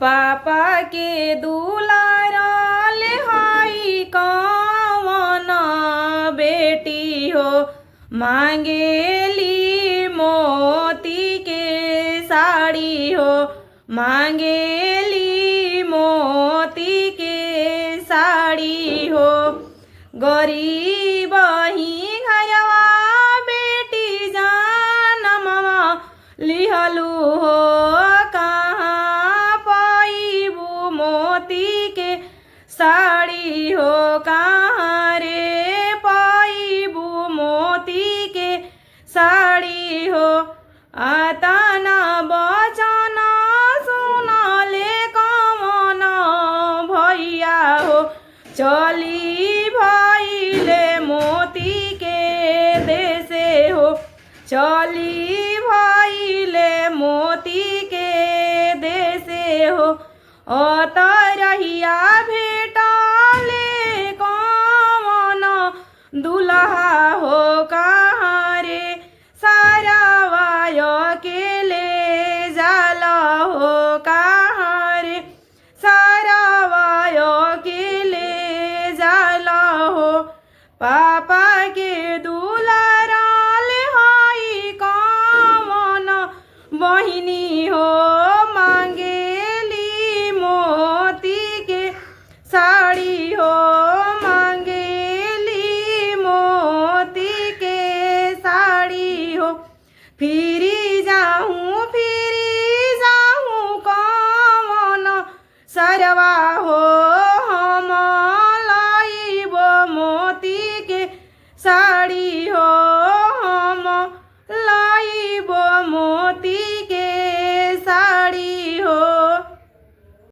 पापा के दुलारल हई कवन बेटी हो, मांगेली मोती के साड़ी हो, मांगेली मोती के साड़ी हो। गरीब ही घरवा बेटी जनमवा लिहलू हो, कहाँ पाइबू मोती के साड़ी हो, कहाँ रे पाइबू मोती के साड़ी हो। आतना बचन सुनले कवन भैया हो, चली भइले मोती के देशे हो, चली भइले मोती के देशे हो। अतरहिया भेटले कवन दुल्हा हो, कहाँ रे सारावाय के ले जाला हो, कहाँ रे सारावाय के ले जाला हो। पापा के दुलारल हई कवन बहिनी हो, मांगेली मोती के साड़ी हो, मांगेली मोती के साड़ी हो। फिरी जाऊँ कवन सरवा हो,